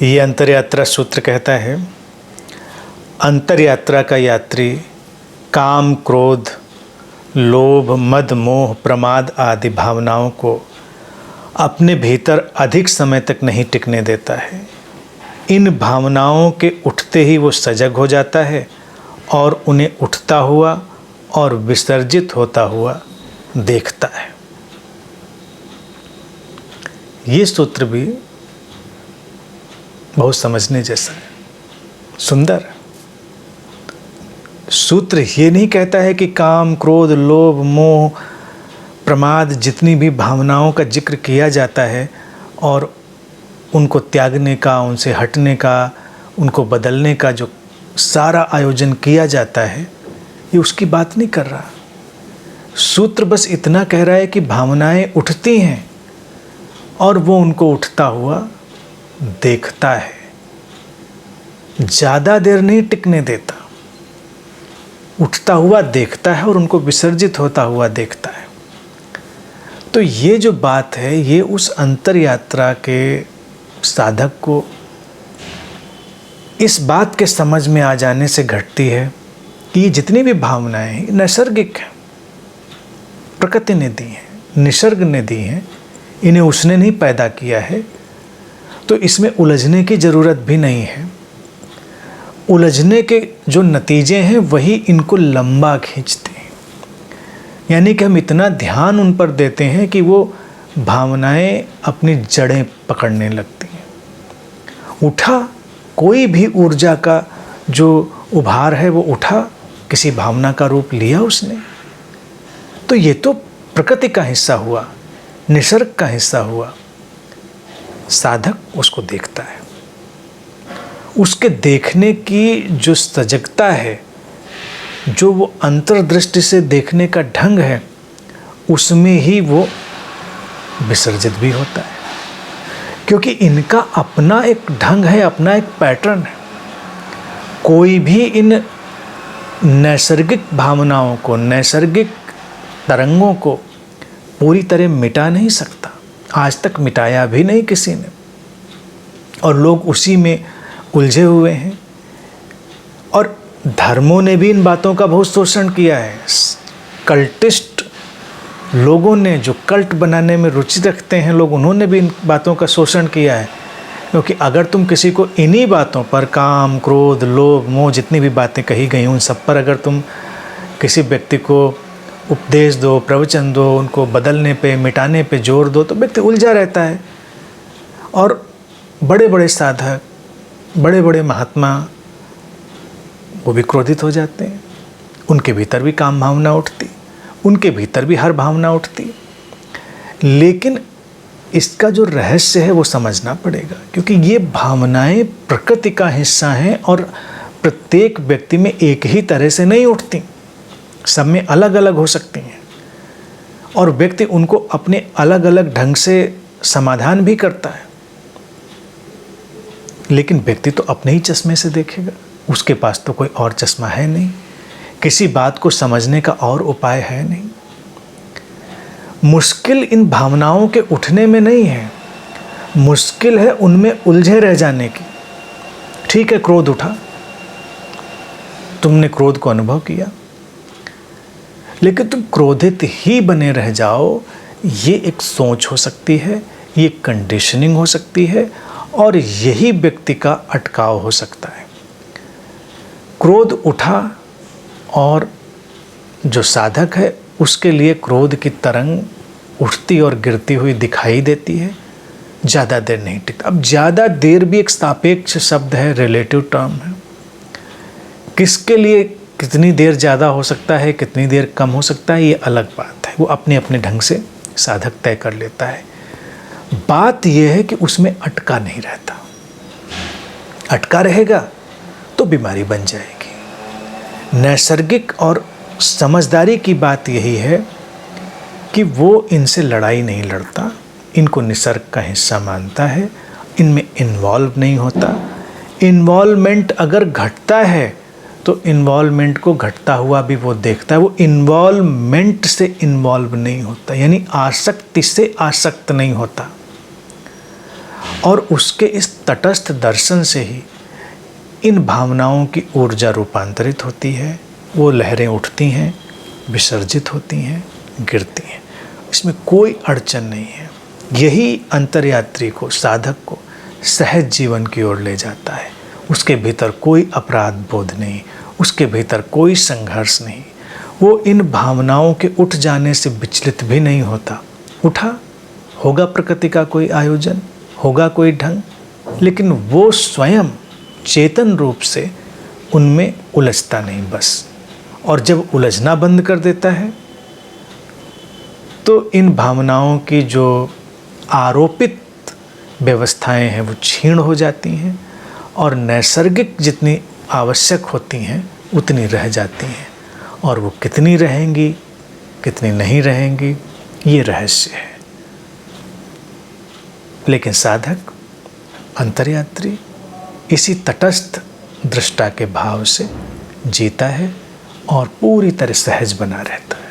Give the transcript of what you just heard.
ये अंतरयात्रा सूत्र कहता है, अंतरयात्रा का यात्री काम, क्रोध, लोभ, मद, मोह, प्रमाद आदि भावनाओं को अपने भीतर अधिक समय तक नहीं टिकने देता है। इन भावनाओं के उठते ही वो सजग हो जाता है और उन्हें उठता हुआ और विसर्जित होता हुआ देखता है। ये सूत्र भी बहुत समझने जैसा है, सुंदर सूत्र। ये नहीं कहता है कि काम, क्रोध, लोभ, मोह, प्रमाद जितनी भी भावनाओं का जिक्र किया जाता है और उनको त्यागने का, उनसे हटने का, उनको बदलने का जो सारा आयोजन किया जाता है, ये उसकी बात नहीं कर रहा। सूत्र बस इतना कह रहा है कि भावनाएं उठती हैं और वो उनको उठता हुआ देखता है, ज़्यादा देर नहीं टिकने देता, उठता हुआ देखता है और उनको विसर्जित होता हुआ देखता है। तो ये जो बात है, ये उस अंतर यात्रा के साधक को इस बात के समझ में आ जाने से घटती है कि ये जितनी भी भावनाएं हैं नैसर्गिक हैं, प्रकृति ने दी हैं, निसर्ग ने दी हैं, इन्हें उसने नहीं पैदा किया है, तो इसमें उलझने की ज़रूरत भी नहीं है। उलझने के जो नतीजे हैं वही इनको लंबा खींचते हैं, यानी कि हम इतना ध्यान उन पर देते हैं कि वो भावनाएं अपनी जड़ें पकड़ने लगती हैं। उठा कोई भी ऊर्जा का जो उभार है वो उठा, किसी भावना का रूप लिया उसने, तो ये तो प्रकृति का हिस्सा हुआ, निसर्ग का हिस्सा हुआ। साधक उसको देखता है, उसके देखने की जो सजगता है, जो वो अंतर्दृष्टि से देखने का ढंग है, उसमें ही वो विसर्जित भी होता है, क्योंकि इनका अपना एक ढंग है, अपना एक पैटर्न है। कोई भी इन नैसर्गिक भावनाओं को, नैसर्गिक तरंगों को पूरी तरह मिटा नहीं सकता, आज तक मिटाया भी नहीं किसी ने, और लोग उसी में उलझे हुए हैं। और धर्मों ने भी इन बातों का बहुत शोषण किया है। कल्टिस्ट लोगों ने, जो कल्ट बनाने में रुचि रखते हैं लोग, उन्होंने भी इन बातों का शोषण किया है। क्योंकि अगर तुम किसी को इन्हीं बातों पर, काम, क्रोध, लोभ, मोह, जितनी भी बातें कही गई उन सब पर अगर तुम किसी व्यक्ति को उपदेश दो, प्रवचन दो, उनको बदलने पे, मिटाने पे जोर दो, तो व्यक्ति उलझा रहता है। और बड़े बड़े साधक, बड़े बड़े महात्मा, वो भी क्रोधित हो जाते हैं। उनके भीतर भी काम भावना उठती, उनके भीतर भी हर भावना उठती। लेकिन इसका जो रहस्य है वो समझना पड़ेगा, क्योंकि ये भावनाएं प्रकृति का हिस्सा हैं और प्रत्येक व्यक्ति में एक ही तरह से नहीं उठती, सब में अलग अलग हो सकती हैं, और व्यक्ति उनको अपने अलग अलग ढंग से समाधान भी करता है। लेकिन व्यक्ति तो अपने ही चश्मे से देखेगा, उसके पास तो कोई और चश्मा है नहीं, किसी बात को समझने का और उपाय है नहीं। मुश्किल इन भावनाओं के उठने में नहीं है, मुश्किल है उनमें उलझे रह जाने की। ठीक है, क्रोध उठा, तुमने क्रोध को अनुभव किया, लेकिन तुम क्रोधित ही बने रह जाओ, ये एक सोच हो सकती है, ये कंडीशनिंग हो सकती है, और यही व्यक्ति का अटकाव हो सकता है। क्रोध उठा और जो साधक है उसके लिए क्रोध की तरंग उठती और गिरती हुई दिखाई देती है, ज़्यादा देर नहीं टिकता। अब ज़्यादा देर भी एक सापेक्ष शब्द है, रिलेटिव टर्म है। किसके लिए कितनी देर ज़्यादा हो सकता है, कितनी देर कम हो सकता है, ये अलग बात है, वो अपने अपने ढंग से साधक तय कर लेता है। बात यह है कि उसमें अटका नहीं रहता, अटका रहेगा तो बीमारी बन जाएगी। नैसर्गिक और समझदारी की बात यही है कि वो इनसे लड़ाई नहीं लड़ता, इनको निसर्ग का हिस्सा मानता है, इनमें इन्वॉल्व नहीं होता। इन्वॉल्वमेंट अगर घटता है तो इन्वॉल्वमेंट को घटता हुआ भी वो देखता है, वो इन्वॉल्वमेंट से इन्वॉल्व नहीं होता, यानी आसक्ति से आसक्त नहीं होता। और उसके इस तटस्थ दर्शन से ही इन भावनाओं की ऊर्जा रूपांतरित होती है, वो लहरें उठती हैं, विसर्जित होती हैं, गिरती हैं। इसमें कोई अड़चन नहीं है। यही अंतर्यात्री को, साधक को सहज जीवन की ओर ले जाता है। उसके भीतर कोई अपराध बोध नहीं, उसके भीतर कोई संघर्ष नहीं। वो इन भावनाओं के उठ जाने से विचलित भी नहीं होता। उठा, होगा प्रकृति का कोई आयोजन, होगा कोई ढंग, लेकिन वो स्वयं चेतन रूप से उनमें उलझता नहीं बस। और जब उलझना बंद कर देता है तो इन भावनाओं की जो आरोपित व्यवस्थाएं हैं वो क्षीण हो जाती हैं और नैसर्गिक जितनी आवश्यक होती हैं उतनी रह जाती हैं। और वो कितनी रहेंगी, कितनी नहीं रहेंगी, ये रहस्य है। लेकिन साधक, अंतर्यात्री इसी तटस्थ दृष्टा के भाव से जीता है और पूरी तरह सहज बना रहता है।